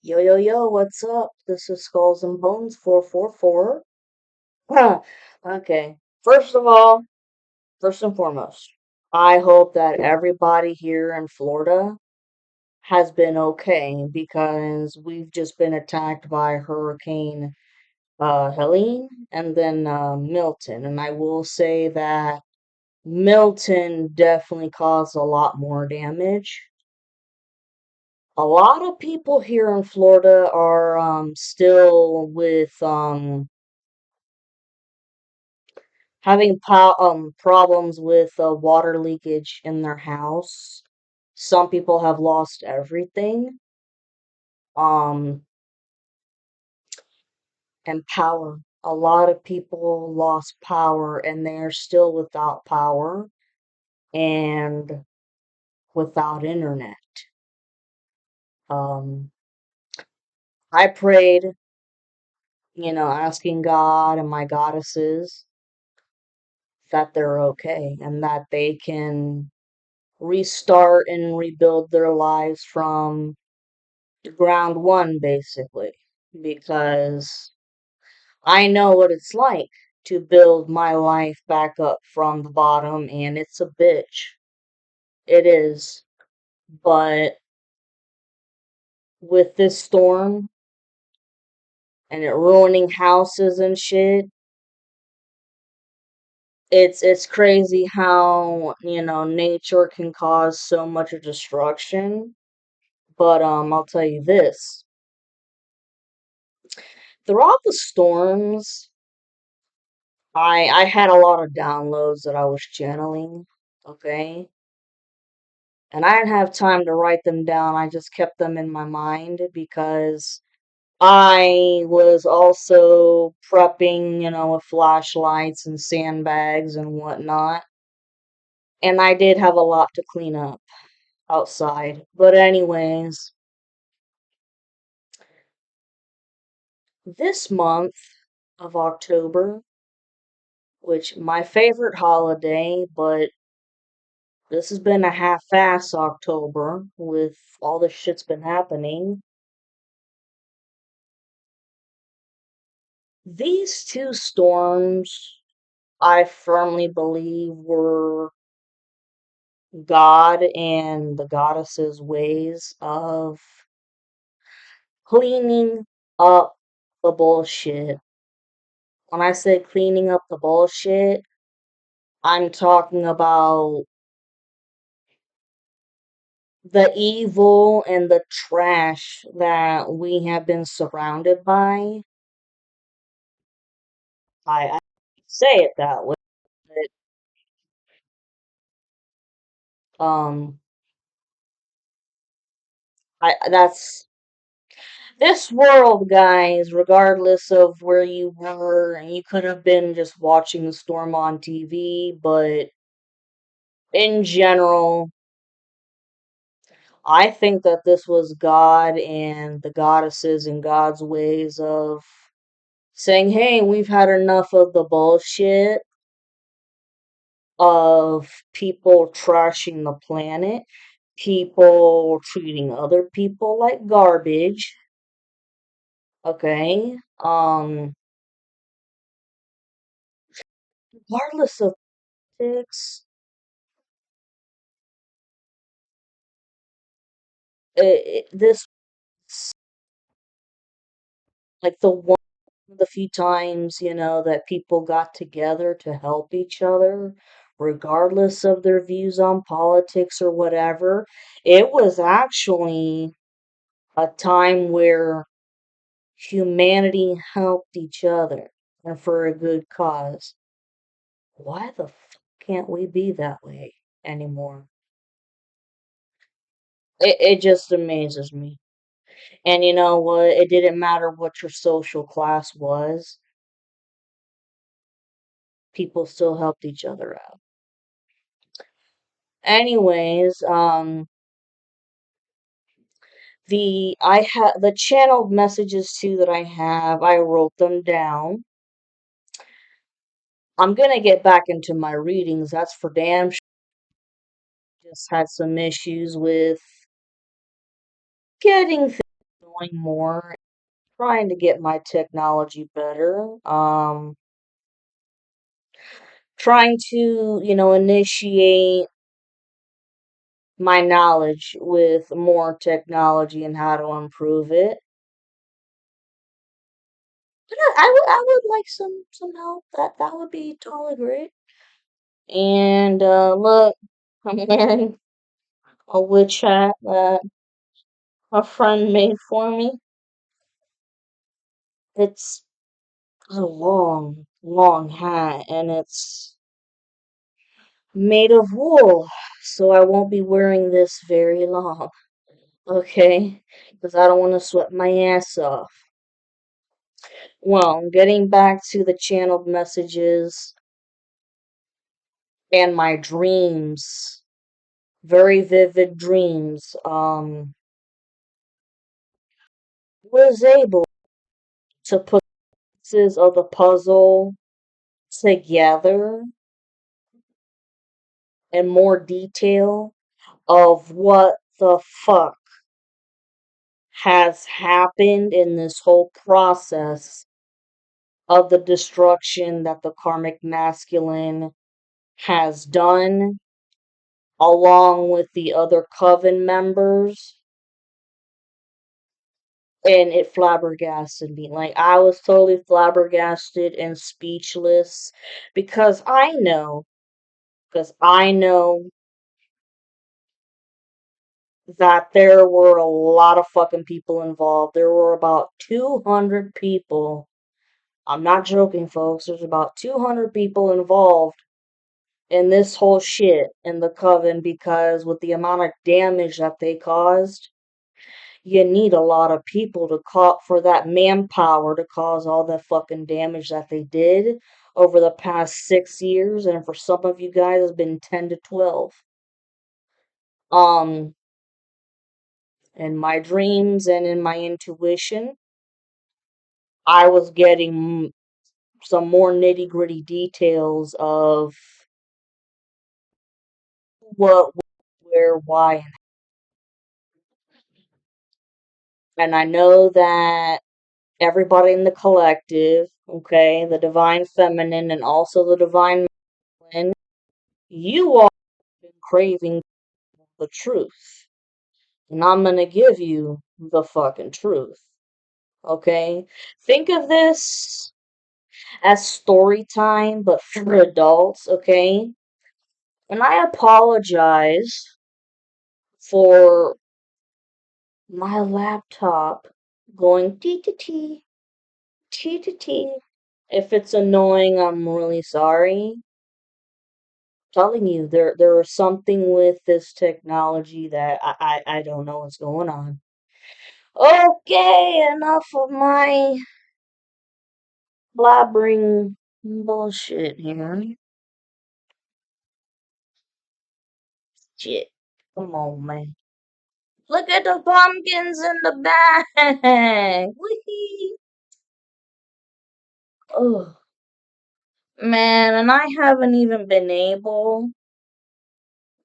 Yo, yo, yo, what's up? This is Skulls and Bones 444. Huh. Okay. First of all, first and foremost, I hope that everybody here in Florida has been okay because we've just been attacked by Hurricane Helene and then Milton. And I will say that Milton definitely caused a lot more damage. A lot of people here in Florida are still with having problems with water leakage in their house. Some people have lost everything. Um and power. A lot of people lost power and they're still without power and without internet. Um I prayed, asking God and my goddesses that they're okay and that they can restart and rebuild their lives from ground one, basically. Because I know what it's like to build my life back up from the bottom, and it's a bitch. It is. But with this storm and it ruining houses and shit, it's crazy how, nature can cause so much destruction. But I'll tell you this. Throughout the storms, I had a lot of downloads that I was channeling, okay? And I didn't have time to write them down. I just kept them in my mind because I was also prepping, with flashlights and sandbags and whatnot. And I did have a lot to clean up outside. But anyways, this month of October, which my favorite holiday, but this has been a half-ass October with all the shit's been happening. These two storms, I firmly believe, were God and the goddess's ways of cleaning up the bullshit. When I say cleaning up the bullshit, I'm talking about the evil and the trash that we have been surrounded by. I say it that way. Um, that's this world, guys, regardless of where you were, and you could have been just watching the storm on TV, but in general, I think that this was God and the goddesses and God's ways of saying, hey, we've had enough of the bullshit of people trashing the planet, people treating other people like garbage, okay? Regardless of politics, this like the few times that people got together to help each other, regardless of their views on politics or whatever. It was actually a time where humanity helped each other and for a good cause. Why the fuck can't we be that way anymore? It just amazes me. And you know what? It didn't matter what your social class was, people still helped each other out. Anyways, the channeled messages too that I have, I wrote them down. I'm gonna get back into my readings, that's for damn sure. Just had some issues with getting things knowing more, trying to get my technology better. Trying to, initiate my knowledge with more technology and how to improve it. But I would like some help. That would be totally great. And look, I'm wearing a witch hat that a friend made for me. It's a long, long hat, and it's made of wool, so I won't be wearing this very long. Okay? Because I don't want to sweat my ass off. Well, getting back to the channeled messages and my dreams, very vivid dreams, was able to put pieces of the puzzle together in more detail of what the fuck has happened in this whole process of the destruction that the karmic masculine has done, along with the other coven members. And it flabbergasted me. Like, I was totally flabbergasted and speechless because I know that there were a lot of fucking people involved. There were about 200 people. I'm not joking, folks. There's about 200 people involved in this whole shit in the coven because with the amount of damage that they caused, you need a lot of people to call for that manpower to cause all the fucking damage that they did over the past 6 years, and for some of you guys, it's been 10 to 12. Um, in my dreams and in my intuition, I was getting some more nitty gritty details of what, where, why, and I know that everybody in the collective, okay, the divine feminine and also the divine masculine, you all have been craving the truth. And I'm gonna give you the fucking truth. Okay? Think of this as story time, but for adults, okay? And I apologize for my laptop going T to T, T to T. If it's annoying, I'm really sorry. Telling you, there is something with this technology that I don't know what's going on. Okay, enough of my blabbering bullshit here. Shit. Come on, man. Look at the pumpkins in the bag. Whee! Oh, man, and I haven't even been able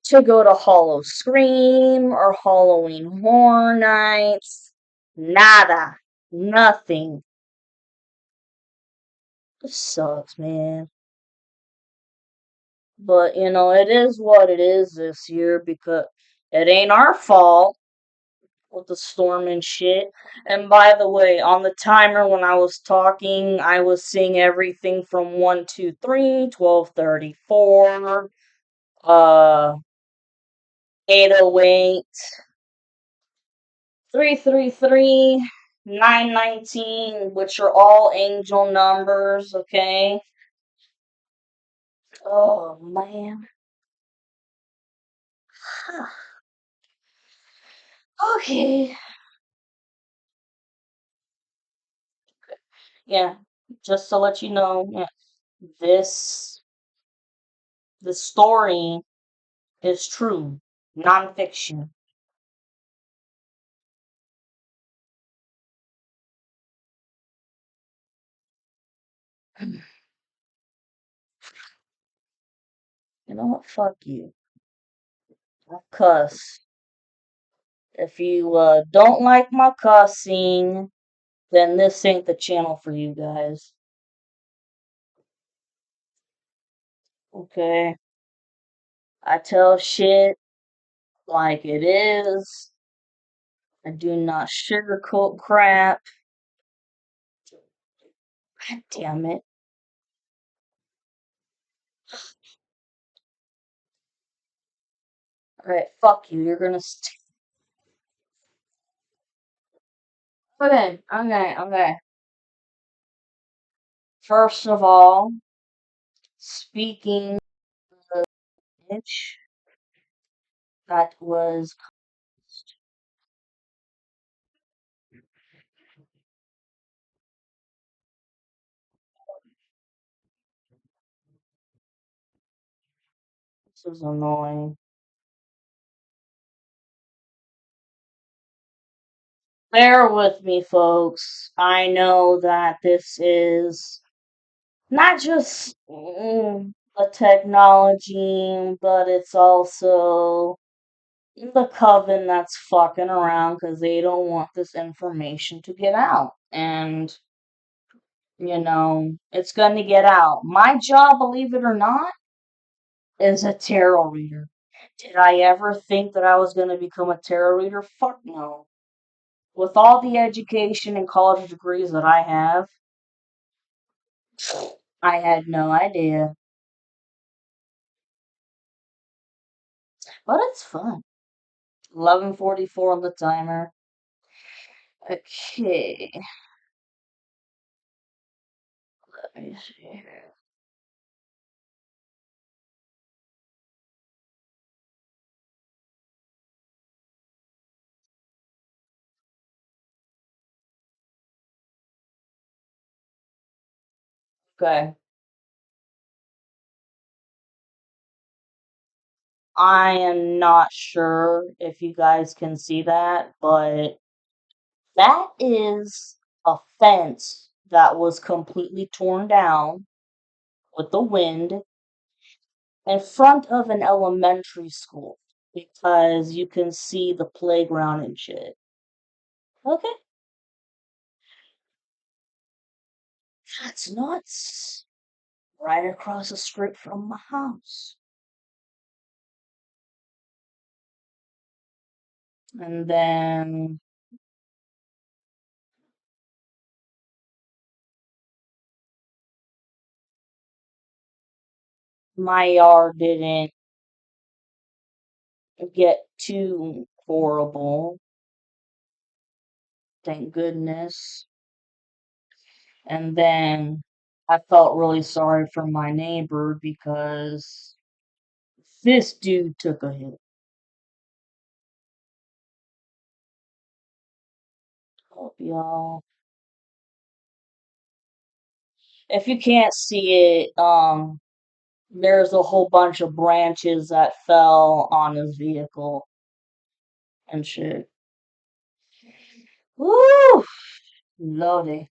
to go to Hollow Scream or Halloween Horror Nights. Nada. Nothing. This sucks, man. But, it is what it is this year because it ain't our fault with the storm and shit. And by the way, on the timer when I was talking, I was seeing everything from 123, 1234, 808, 333, 919, which are all angel numbers, okay? Oh, man. Okay. Yeah, just to let you know, yeah, this the story is true, nonfiction. You know what? Fuck you. I cuss. If you don't like my cussing, then this ain't the channel for you guys. Okay? I tell shit like it is. I do not sugarcoat crap. God damn it. Alright, fuck you. You're gonna Okay. First of all, speaking of which, that was this is annoying. Bear with me, folks. I know that this is not just the technology, but it's also the coven that's fucking around because they don't want this information to get out. And, it's going to get out. My job, believe it or not, is a tarot reader. Did I ever think that I was going to become a tarot reader? Fuck no. With all the education and college degrees that I have, I had no idea. But it's fun. 11:44 on the timer. Okay, let me see here. Okay, I am not sure if you guys can see that, but that is a fence that was completely torn down with the wind in front of an elementary school because you can see the playground and shit. Okay, that's nuts. Right across the street from my house. And then my yard didn't get too horrible, thank goodness. And then I felt really sorry for my neighbor because this dude took a hit. Hope y'all. If you can't see it, there's a whole bunch of branches that fell on his vehicle and shit. Woo! Lordy.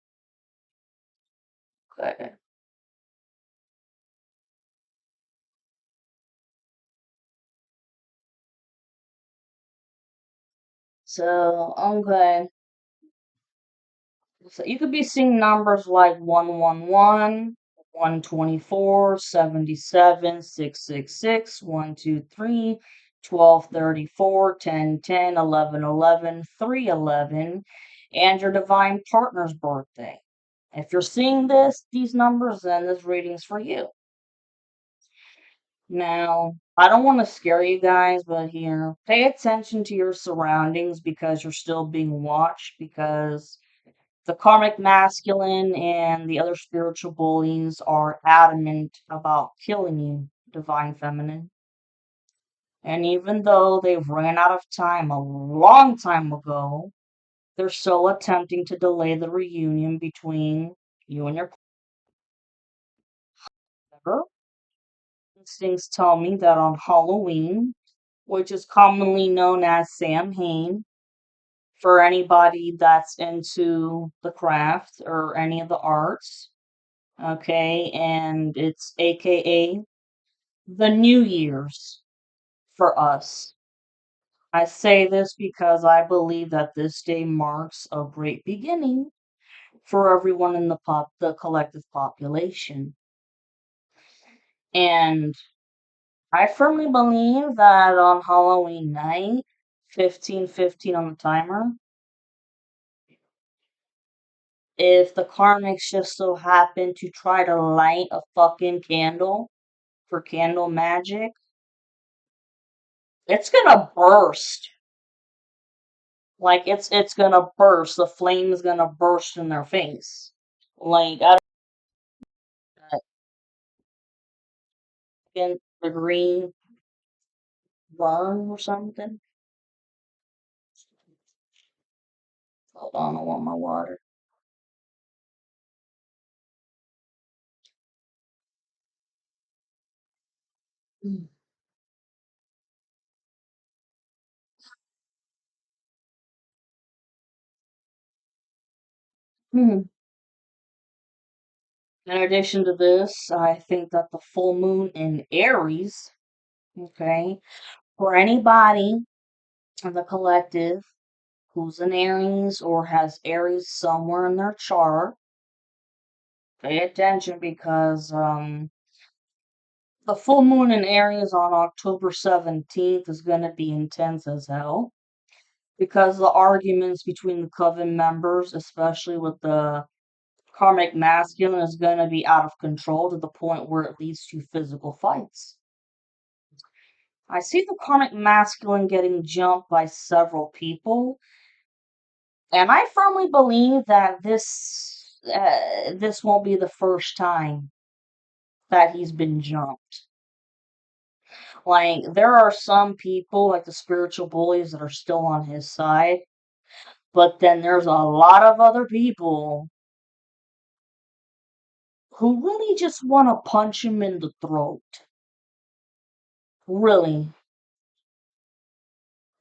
Okay. So, okay. So you could be seeing numbers like 111, 124, 77, 666, 123, 1234, 1010, 1111, 311, and your divine partner's birthday. If you're seeing these numbers, then this reading's for you. Now, I don't want to scare you guys, but here, pay attention to your surroundings because you're still being watched because the karmic masculine and the other spiritual bullies are adamant about killing you, divine feminine. And even though they've ran out of time a long time ago, they're still attempting to delay the reunion between you and your partner. These things tell me that on Halloween, which is commonly known as Samhain, for anybody that's into the craft or any of the arts, okay, and it's AKA the New Year's for us. I say this because I believe that this day marks a great beginning for everyone in the collective population. And I firmly believe that on Halloween night, 15:15 on the timer, if the Karmics just so happen to try to light a fucking candle for candle magic, it's gonna burst. Like it's gonna burst. The flame is gonna burst in their face. Like I don't know, the green burn or something. Hold on, I want my water. Mm. Hmm. In addition to this, I think that the full moon in Aries, okay, for anybody in the collective who's an Aries or has Aries somewhere in their chart, pay attention because the full moon in Aries on October 17th is going to be intense as hell because the arguments between the coven members, especially with the karmic masculine, is going to be out of control to the point where it leads to physical fights. I see the karmic masculine getting jumped by several people, and I firmly believe that this won't be the first time that he's been jumped. Like there are some people, like the spiritual bullies, that are still on his side, but then there's a lot of other people who really just want to punch him in the throat. Really,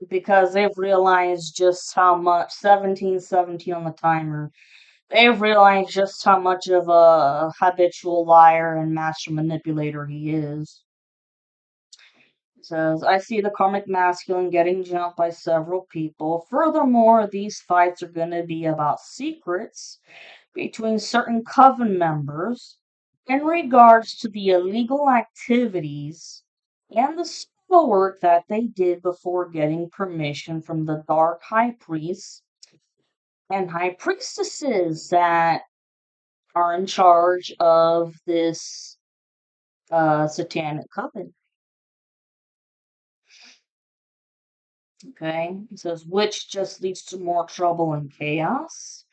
because they've realized just how much 1717 on the timer. They've realized just how much of a habitual liar and master manipulator he is. It says, I see the karmic masculine getting jumped by several people. Furthermore, these fights are going to be about secrets between certain coven members in regards to the illegal activities and the spell work that they did before getting permission from the dark high priests and high priestesses that are in charge of this satanic coven. Okay, it says which just leads to more trouble and chaos.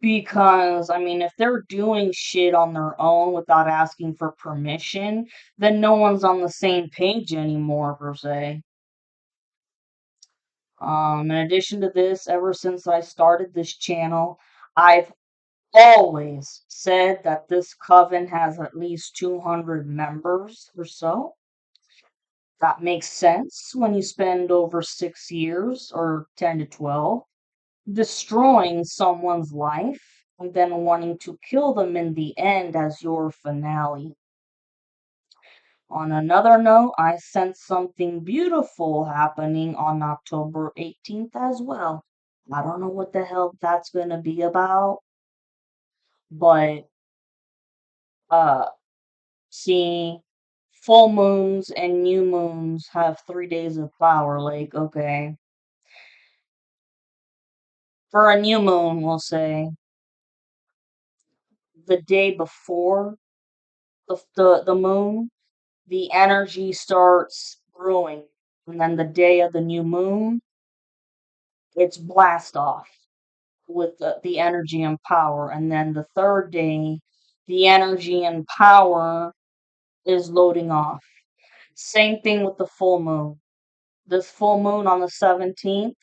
Because, I mean, if they're doing shit on their own without asking for permission, then no one's on the same page anymore, per se. In addition to this, ever since I started this channel, I've always said that this coven has at least 200 members or so. That makes sense when you spend over 6 years or 10 to 12 destroying someone's life and then wanting to kill them in the end as your finale. On another note, I sense something beautiful happening on October 18th as well. I don't know what the hell that's going to be about, but uh see, full moons and new moons have 3 days of power. Like, okay, for a new moon, we'll say the day before the moon, the energy starts brewing. And then the day of the new moon, it's blast off with the energy and power. And then the third day, the energy and power is loading off. Same thing with the full moon. This full moon on the 17th,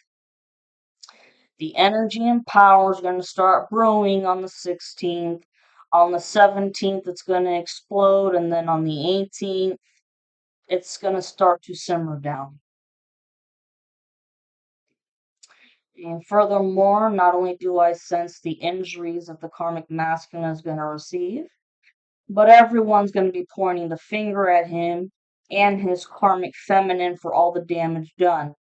the energy and power is going to start brewing on the 16th. On the 17th, it's going to explode. And then on the 18th, it's going to start to simmer down. And furthermore, not only do I sense the injuries that the karmic masculine is going to receive, but everyone's going to be pointing the finger at him and his karmic feminine for all the damage done.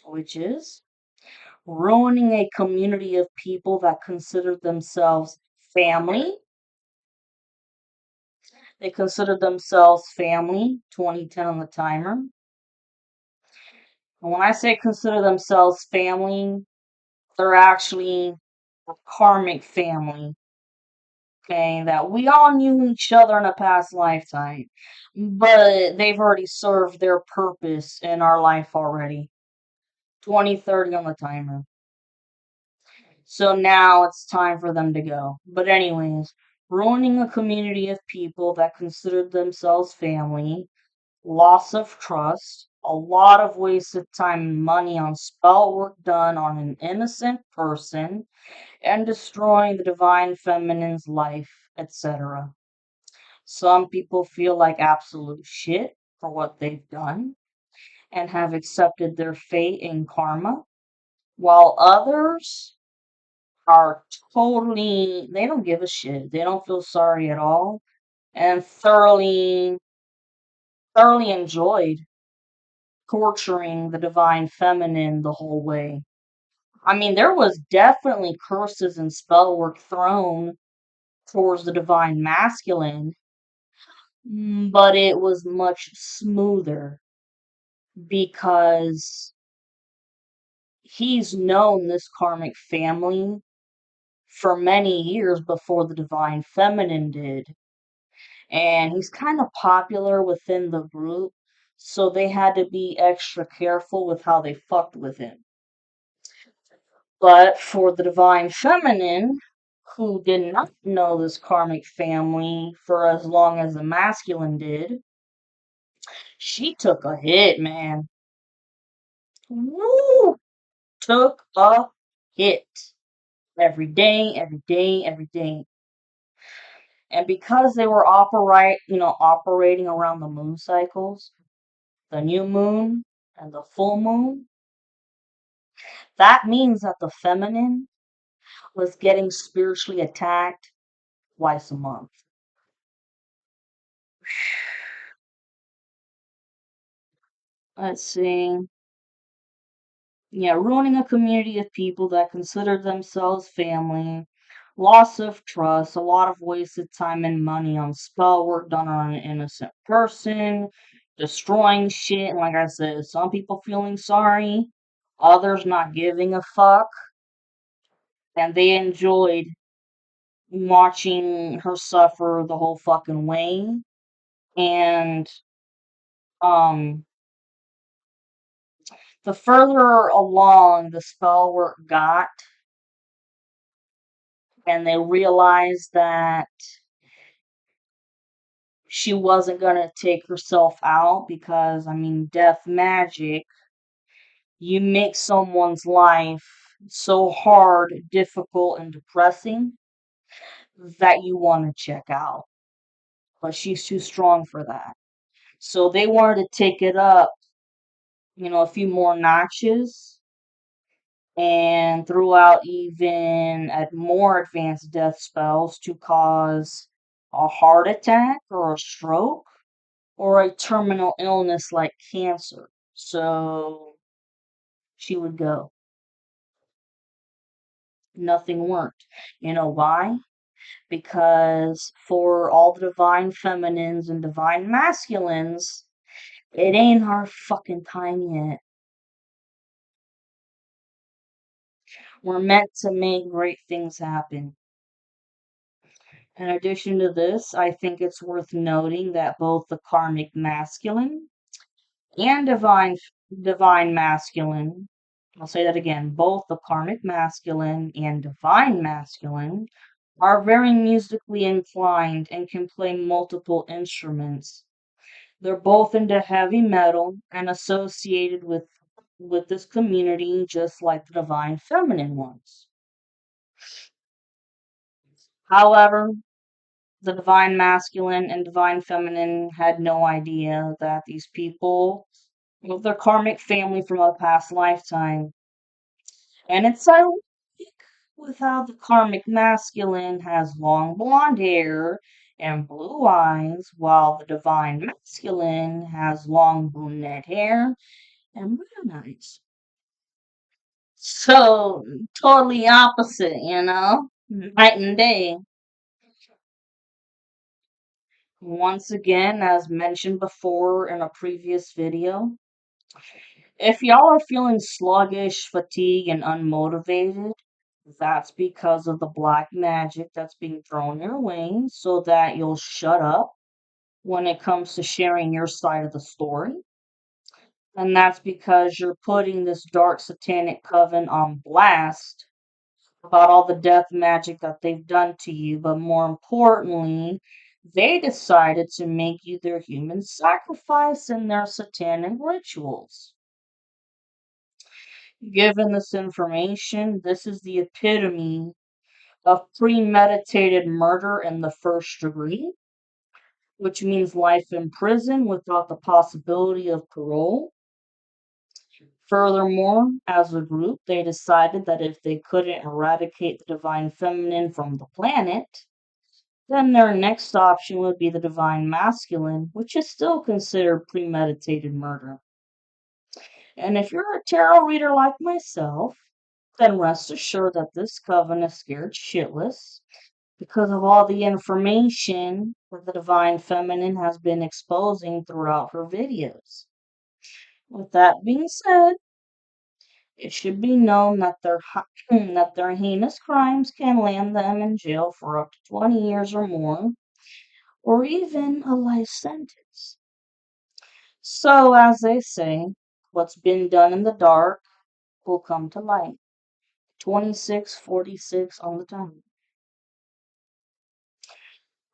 which is ruining a community of people that consider themselves family. They consider themselves family, 2010 on the timer. And when I say consider themselves family, they're actually a karmic family. Okay, that we all knew each other in a past lifetime, but they've already served their purpose in our life already. 2030 on the timer. So now it's time for them to go. But anyways, ruining a community of people that considered themselves family, loss of trust, a lot of wasted time and money on spell work done on an innocent person, and destroying the divine feminine's life, etc. Some people feel like absolute shit for what they've done and have accepted their fate in karma, while others are totally, they don't give a shit. They don't feel sorry at all and thoroughly enjoyed torturing the divine feminine the whole way. I mean, there was definitely curses and spell work thrown towards the divine masculine, but it was much smoother because he's known this karmic family for many years before the divine feminine did. And he's kind of popular within the group, so they had to be extra careful with how they fucked with him. But for the divine feminine, who did not know this karmic family for as long as the masculine did, she took a hit, man. Woo! Took a hit. Every day, every day, every day. And because they were operating around the moon cycles, the new moon and the full moon, that means that the feminine was getting spiritually attacked twice a month. Let's see. Yeah, ruining a community of people that consider themselves family, loss of trust, a lot of wasted time and money on spell work done on an innocent person, destroying shit. And like I said, some people feeling sorry, others not giving a fuck, and they enjoyed watching her suffer the whole fucking way. And um the further along the spell work got, and they realized that she wasn't gonna take herself out because, I mean, death magic, you make someone's life so hard, difficult, and depressing that you want to check out. But she's too strong for that. So they wanted to take it up, a few more notches and threw out even at more advanced death spells to cause a heart attack or a stroke or a terminal illness like cancer. So she would go. Nothing worked. You know why? Because for all the divine feminines and divine masculines, it ain't our fucking time yet. We're meant to make great things happen. In addition to this, I think it's worth noting that both the karmic masculine and divine masculine, I'll say that again, both the karmic masculine and divine masculine are very musically inclined and can play multiple instruments. They're both into heavy metal and associated with this community just like the divine feminine ones. However, the divine masculine and divine feminine had no idea that these people were their karmic family from a past lifetime. And it's ironic with how the karmic masculine has long blonde hair and blue eyes, while the divine masculine has long brunette hair and brown eyes. So, totally opposite, night and day. Once again, as mentioned before in a previous video, if y'all are feeling sluggish, fatigued, and unmotivated, that's because of the black magic that's being thrown your way so that you'll shut up when it comes to sharing your side of the story. And that's because you're putting this dark satanic coven on blast about all the death magic that they've done to you, but more importantly, they decided to make you their human sacrifice in their satanic rituals. Given this information, this is the epitome of premeditated murder in the first degree, which means life in prison without the possibility of parole. Furthermore, as a group, they decided that if they couldn't eradicate the divine feminine from the planet, then their next option would be the divine masculine, which is still considered premeditated murder. And if you're a tarot reader like myself, then rest assured that this coven is scared shitless because of all the information that the divine feminine has been exposing throughout her videos. With that being said, it should be known that that their heinous crimes can land them in jail for up to 20 years or more, or even a life sentence. So, as they say, what's been done in the dark will come to light. 2646 on the time.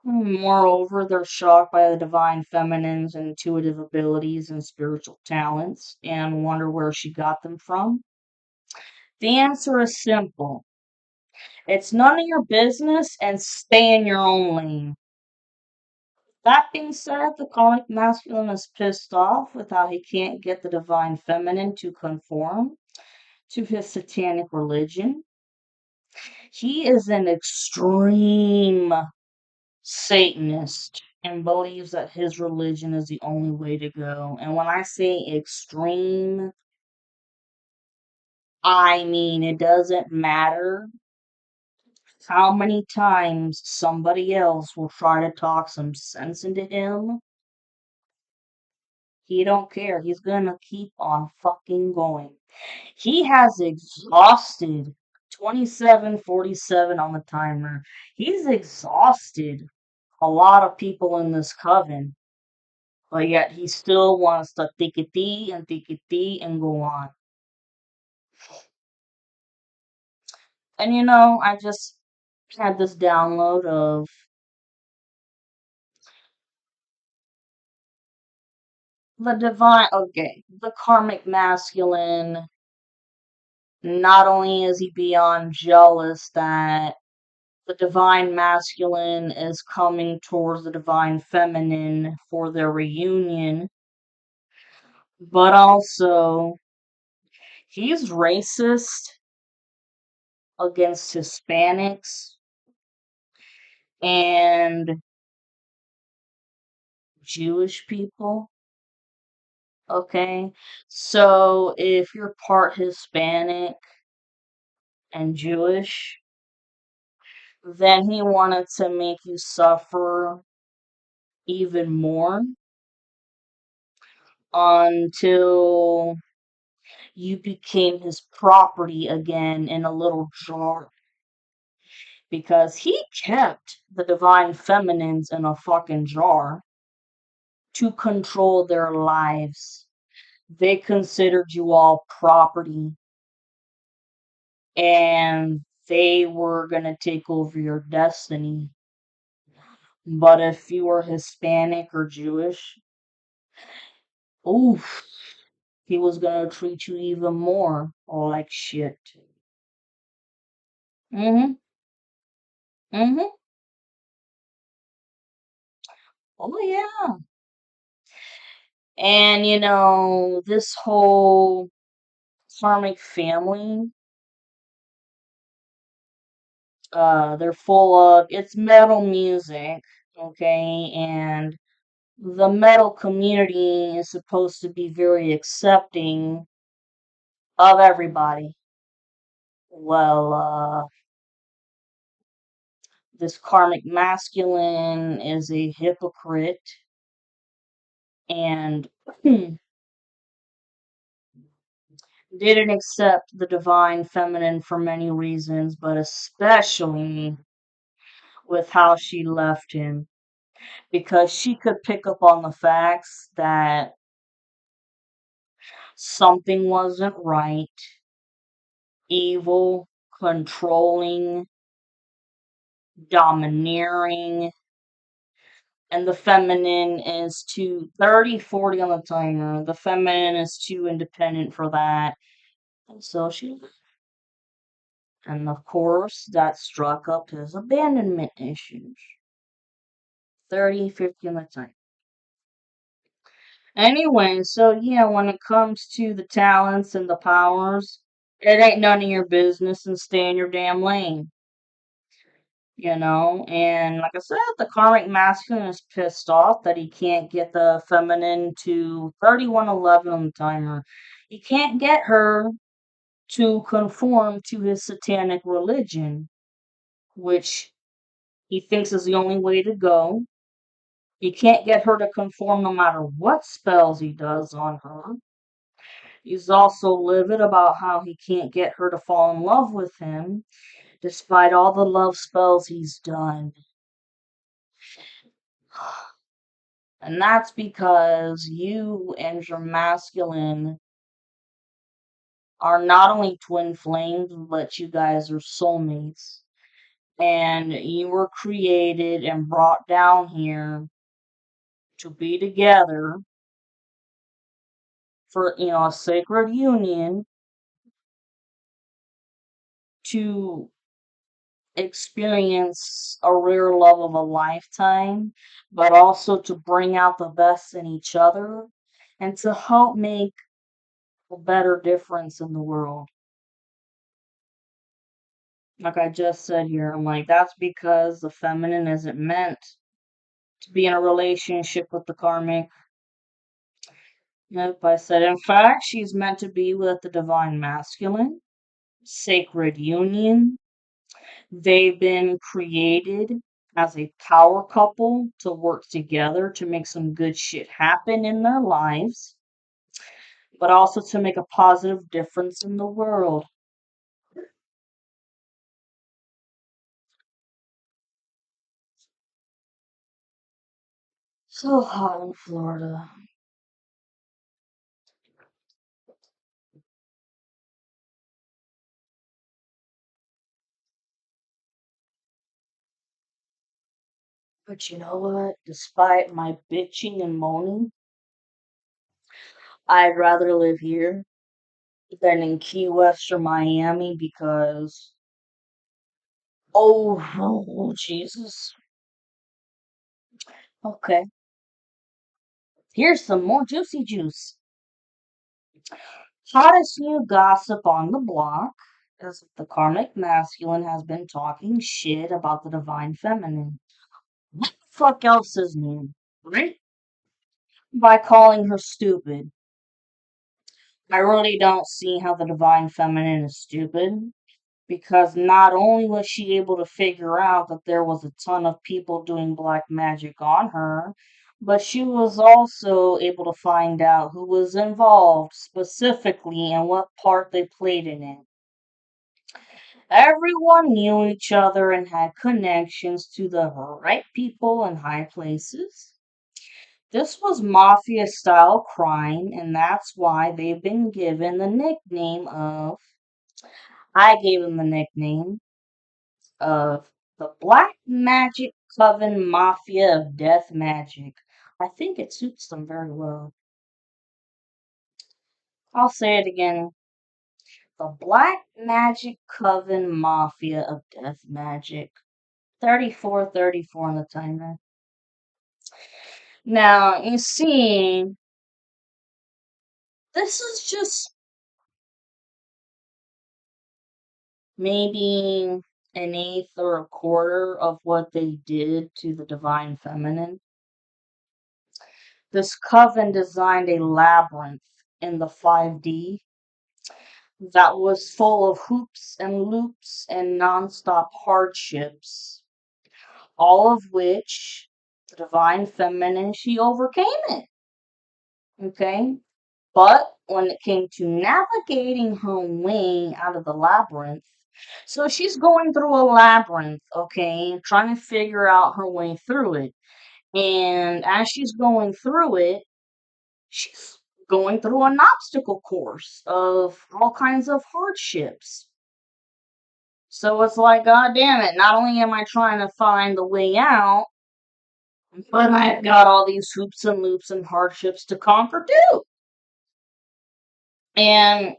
Moreover, they're shocked by the divine feminine's intuitive abilities and spiritual talents and wonder where she got them from. The answer is simple. It's none of your business and stay in your own lane. That being said, the karmic masculine is pissed off with how he can't get the divine feminine to conform to his satanic religion. He is an extreme Satanist and believes that his religion is the only way to go. And when I say extreme, I mean it doesn't matter how many times somebody else will try to talk some sense into him. He don't care. He's gonna keep on fucking going. He has exhausted 2747 on the timer. He's exhausted a lot of people in this coven, but yet he still wants to think it and go on. And I just had this download of the divine, okay, the karmic masculine. Not only is he beyond jealous that the divine masculine is coming towards the divine feminine for their reunion, but also he's racist against Hispanics and Jewish people. Okay, so if you're part Hispanic and Jewish, then he wanted to make you suffer even more until you became his property again in a little jar. Because he kept the divine feminines in a fucking jar to control their lives. They considered you all property and they were going to take over your destiny. But if you were Hispanic or Jewish, oof, he was going to treat you even more like shit. Mm-hmm. Mm-hmm. Oh, yeah. And, this whole karmic family, they're full of, it's metal music, okay? And the metal community is supposed to be very accepting of everybody. Well, this karmic masculine is a hypocrite and didn't accept the divine feminine for many reasons, but especially with how she left him. Because she could pick up on the facts that something wasn't right, evil, controlling, domineering, and the feminine is too 30, 40 on the timer. The feminine is too independent for that. And so she, and of course, that struck up his abandonment issues. 30, 50 on the timer. Anyway, so yeah, when it comes to the talents and the powers, it ain't none of your business and stay in your damn lane. And like I said, the karmic masculine is pissed off that he can't get the feminine to 3111 on the timer. He can't get her to conform to his satanic religion, which he thinks is the only way to go. He can't get her to conform no matter what spells he does on her. He's also livid about how he can't get her to fall in love with him, despite all the love spells he's done. And that's because you and your masculine are not only twin flames, but you guys are soulmates. And you were created and brought down here to be together for, a sacred union to experience a rare love of a lifetime, but also to bring out the best in each other and to help make a better difference in the world. Like I just said here, I'm like, that's because the feminine isn't meant to be in a relationship with the karmic. Nope, I said, in fact, she's meant to be with the divine masculine, sacred union. They've been created as a power couple to work together to make some good shit happen in their lives, but also to make a positive difference in the world. So hot in Florida. But you know what? Despite my bitching and moaning, I'd rather live here than in Key West or Miami because, oh, Jesus. Okay, here's some more juicy juice. Hottest new gossip on the block is the karmic masculine has been talking shit about the divine feminine. What the fuck else is new? Right? By calling her stupid. I really don't see how the divine feminine is stupid. Because not only was she able to figure out that there was a ton of people doing black magic on her, but she was also able to find out who was involved specifically and what part they played in it. Everyone knew each other and had connections to the right people in high places. This was mafia style crime, and that's why they've been given the nickname of, I gave them the nickname of the Black Magic Coven Mafia of Death Magic. I think it suits them very well. I'll say it again. The Black Magic Coven Mafia of Death Magic. 34, 34 on the timer. Now, you see, this is just maybe an eighth or a quarter of what they did to the Divine Feminine. This coven designed a labyrinth in the 5D that was full of hoops and loops and nonstop hardships, all of which the divine feminine, she overcame it. Okay? But when it came to navigating her way out of the labyrinth, so she's going through a labyrinth, okay, trying to figure out her way through it. And as she's going through it, she's going through an obstacle course of all kinds of hardships. So it's like, God damn it, not only am I trying to find the way out, but I've got all these hoops and loops and hardships to conquer too. And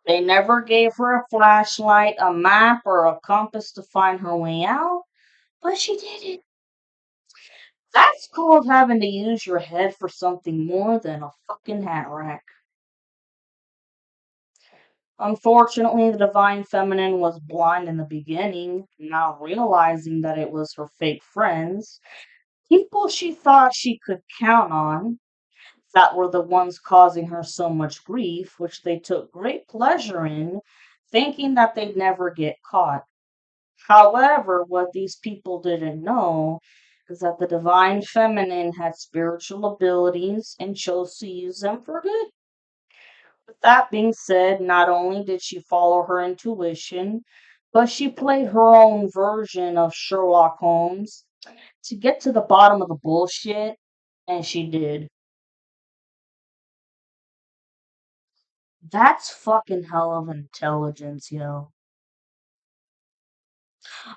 they never gave her a flashlight, a map, or a compass to find her way out, but she did it. That's called having to use your head for something more than a fucking hat rack. Unfortunately, the divine feminine was blind in the beginning, not realizing that it was her fake friends, people she thought she could count on, that were the ones causing her so much grief, which they took great pleasure in, thinking that they'd never get caught. However, what these people didn't know is that the divine feminine had spiritual abilities and chose to use them for good. With that being said, not only did she follow her intuition, but she played her own version of Sherlock Holmes to get to the bottom of the bullshit, and she did. That's fucking hell of intelligence, yo.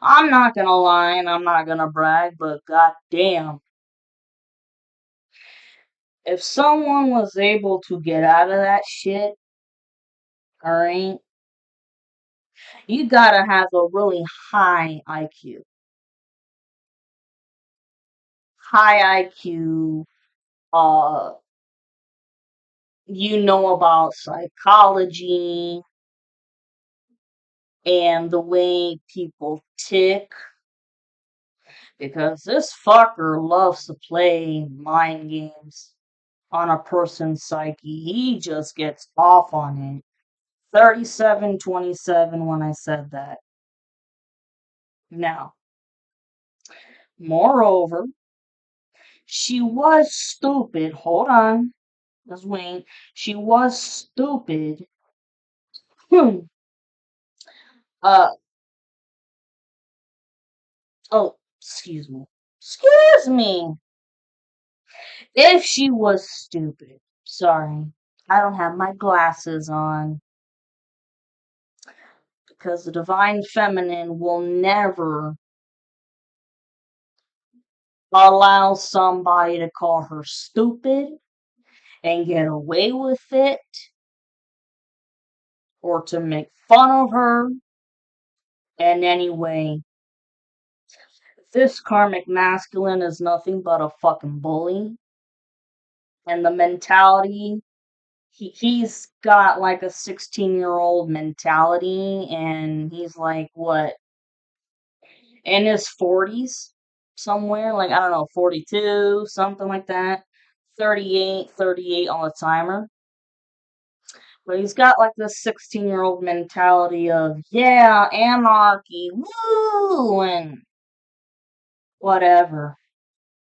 I'm not gonna lie and I'm not gonna brag, but goddamn, if someone was able to get out of that shit, alright, you gotta have a really high IQ. High IQ, uh, you know about psychology and the way people tick, because this fucker loves to play mind games on a person's psyche. He just gets off on it. 3727 when I said that. Now, moreover, she was stupid. Hold on. Let's wait. She was stupid. Hmm. Uh, oh, excuse me. Excuse me. If she was stupid. Sorry. I don't have my glasses on. Because the divine feminine will never allow somebody to call her stupid and get away with it, or to make fun of her in any way. This karmic masculine is nothing but a fucking bully. And the mentality, he's got like a 16-year-old mentality, and he's like, what, in his 40s? Somewhere, like, I don't know, 42, something like that. 38 on the timer. But he's got like this 16-year-old mentality of, yeah, anarchy, woo, and whatever.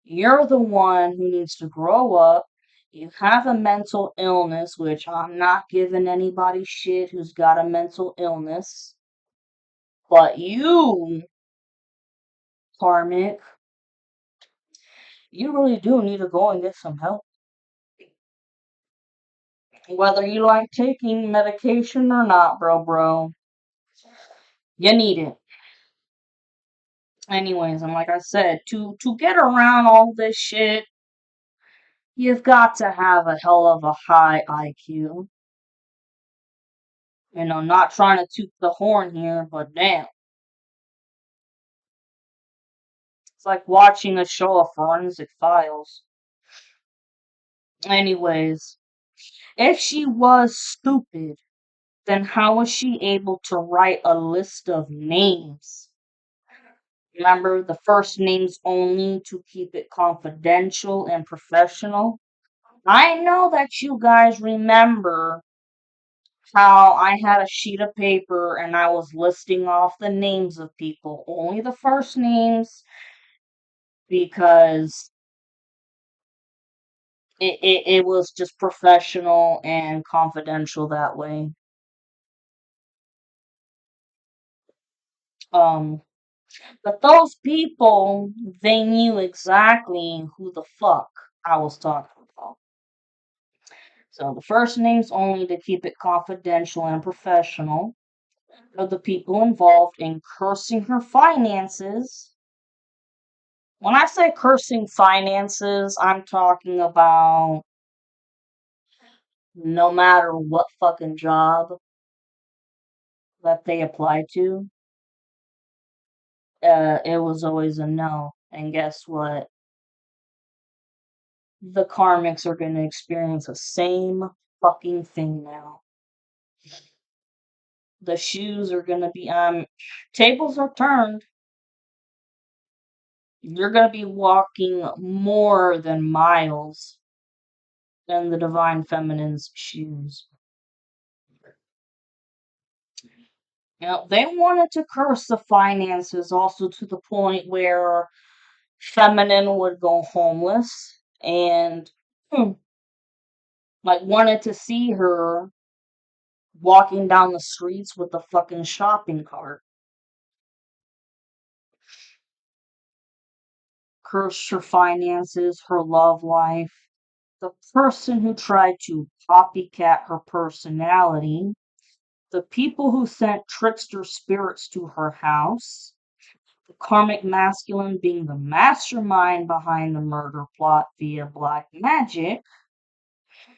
You're the one who needs to grow up. You have a mental illness, which I'm not giving anybody shit who's got a mental illness. But you, Karmic, you really do need to go and get some help. Whether you like taking medication or not, bro, you need it. Anyways, and like I said, to get around all this shit, you've got to have a hell of a high IQ. You know, not trying to toot the horn here, but damn. It's like watching a show of Forensic Files. Anyways, if she was stupid, then how was she able to write a list of names? Remember, the first names only to keep it confidential and professional? I know that you guys remember how I had a sheet of paper and I was listing off the names of people, only the first names, because it was just professional and confidential that way. Um, but those people, they knew exactly who the fuck I was talking about. So the first names only to keep it confidential and professional are the people involved in cursing her finances. When I say cursing finances, I'm talking about no matter what fucking job that they apply to, it was always a no. And guess what? The Karmics are going to experience the same fucking thing now. The shoes are going to be, tables are turned. You're going to be walking more than miles in the Divine Feminine's shoes. Now, they wanted to curse the finances also to the point where Feminine would go homeless and like wanted to see her walking down the streets with a fucking shopping cart. Cursed her finances, her love life. The person who tried to copycat her personality. The people who sent trickster spirits to her house. The karmic masculine being the mastermind behind the murder plot via black magic,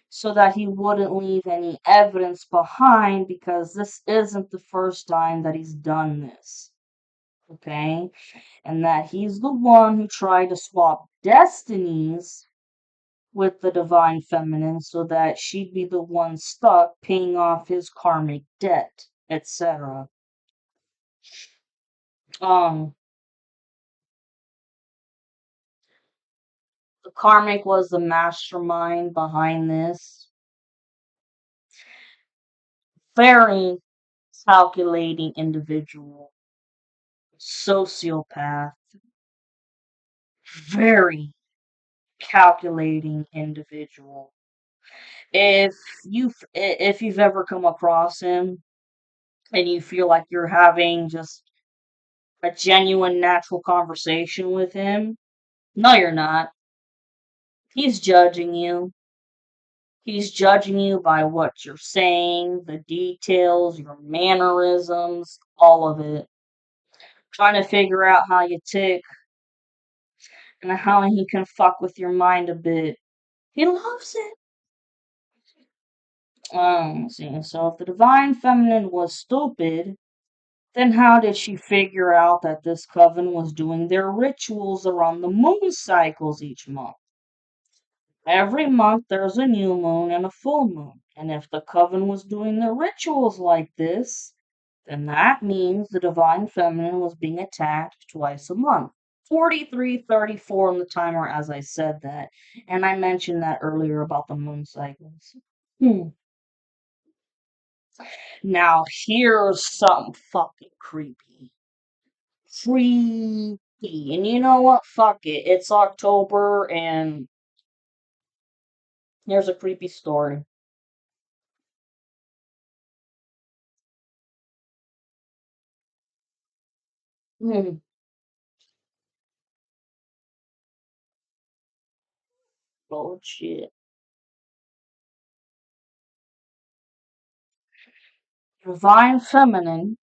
so that he wouldn't leave any evidence behind because this isn't the first time that he's done this. Okay? And that he's the one who tried to swap destinies with the divine feminine so that she'd be the one stuck paying off his karmic debt, etc. Um, the karmic was the mastermind behind this. Very calculating individual, sociopath, very calculating individual. If you've ever come across him and you feel like you're having just a genuine natural conversation with him, no you're not. He's judging you. He's judging you by what you're saying, the details, your mannerisms, all of it. Trying to figure out how you tick and how he can fuck with your mind a bit. He loves it. Let's see. So if the divine feminine was stupid, then how did she figure out that this coven was doing their rituals around the moon cycles each month? Every month there's a new moon and a full moon. And if the coven was doing their rituals like this, then that means the divine feminine was being attacked twice a month. 43:34 on the timer as I said that. And I mentioned that earlier about the moon cycles. Now here's something fucking creepy. Creepy. And you know what? Fuck it. It's October and here's a creepy story. Hmm. Bullshit. Divine Feminine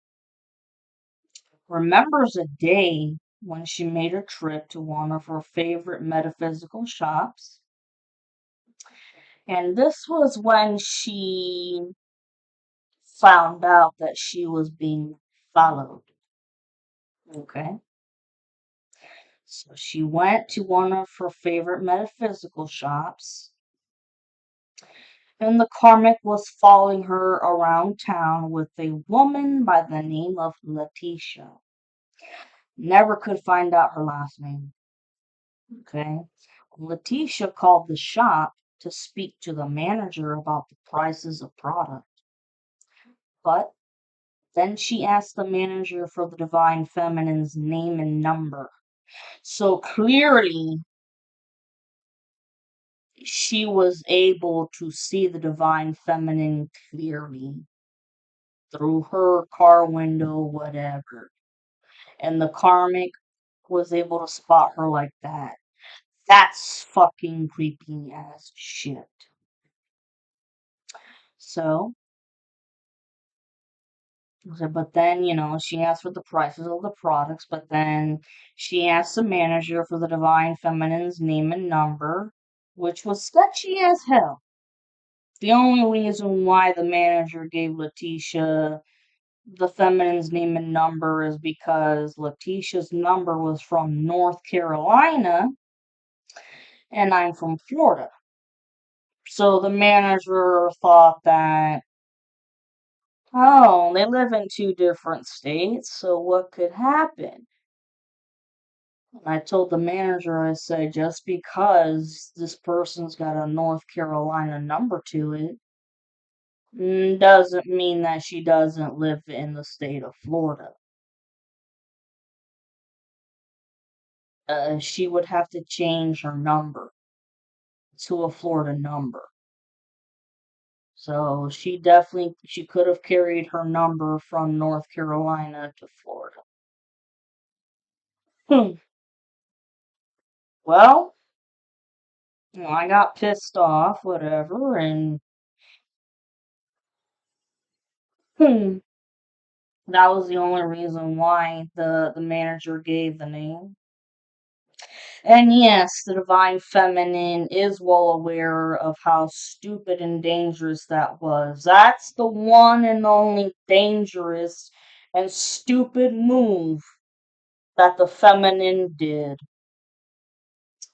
remembers a day when she made a trip to one of her favorite metaphysical shops. And this was when she found out that she was being followed. Okay. So she went to one of her favorite metaphysical shops, and the karmic was following her around town with a woman by the name of Letitia. Never could find out her last name. Okay. Letitia called the shop to speak to the manager about the prices of product. But then she asked the manager for the Divine Feminine's name and number. So clearly, she was able to see the Divine Feminine clearly through her car window, whatever. And the Karmic was able to spot her like that. That's fucking creepy as shit. So, but then, she asked for the prices of the products, but then she asked the manager for the Divine Feminine's name and number, which was sketchy as hell. The only reason why the manager gave Letitia the feminine's name and number is because Letitia's number was from North Carolina and I'm from Florida. So the manager thought that, oh, they live in two different states, so what could happen? And I told the manager, I said, just because this person's got a North Carolina number to it, doesn't mean that she doesn't live in the state of Florida. She would have to change her number to a Florida number. So she could have carried her number from North Carolina to Florida. Hmm. Well, I got pissed off, whatever, and hmm, that was the only reason why the manager gave the name. And yes, the Divine Feminine is well aware of how stupid and dangerous that was. That's the one and only dangerous and stupid move that the feminine did.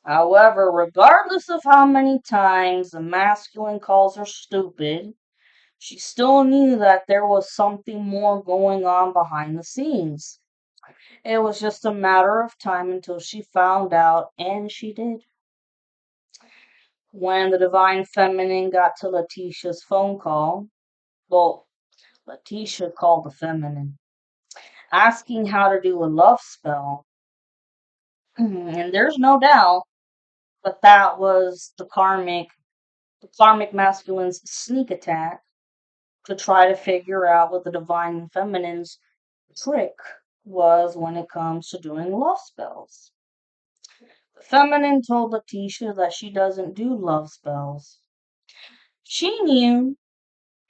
However, regardless of how many times the masculine calls her stupid, she still knew that there was something more going on behind the scenes. It was just a matter of time until she found out, and she did. When the Divine Feminine got to Letitia's phone call, well, Letitia called the Feminine, asking how to do a love spell. And there's no doubt that that was the karmic masculine's sneak attack to try to figure out what the Divine Feminine's trick was when it comes to doing love spells. The Feminine told Letitia that she doesn't do love spells. She knew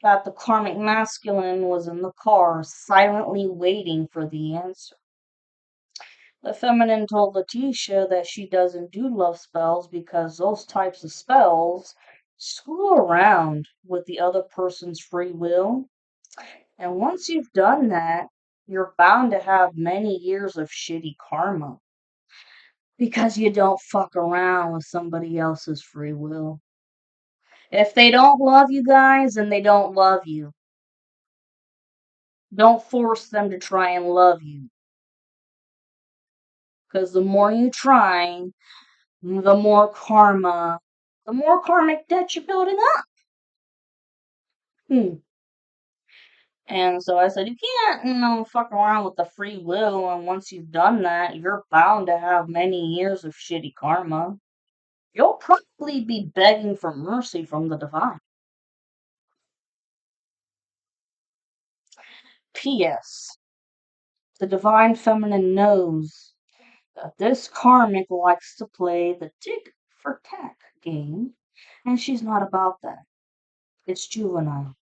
that the karmic masculine was in the car, silently waiting for the answer. The feminine told Letitia that she doesn't do love spells because those types of spells screw around with the other person's free will. And once you've done that, you're bound to have many years of shitty karma because you don't fuck around with somebody else's free will. If they don't love you guys, then they don't love you. Don't force them to try and love you. Because the more you try, the more karmic debt you're building up. Hmm. And so I said, you can't, fuck around with the free will. And once you've done that, you're bound to have many years of shitty karma. You'll probably be begging for mercy from the divine. P.S. The divine feminine knows that this karmic likes to play the tit for tat game, and she's not about that. It's juvenile.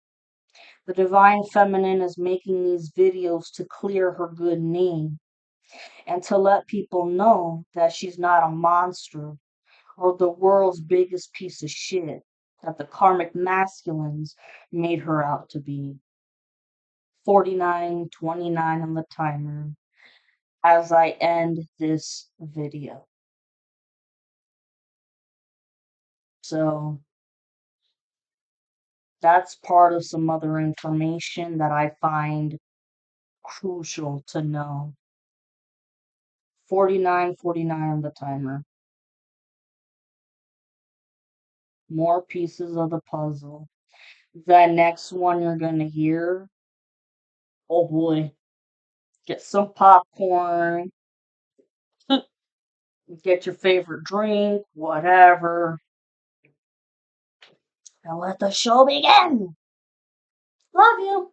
The divine feminine is making these videos to clear her good name and to let people know that she's not a monster or the world's biggest piece of shit that the karmic masculines made her out to be. 49:29 on the timer as I end this video. So that's part of some other information that I find crucial to know. 49:49 on the timer. More pieces of the puzzle. The next one you're going to hear Oh boy. Get some popcorn. Get your favorite drink, whatever. And let the show begin. Love you.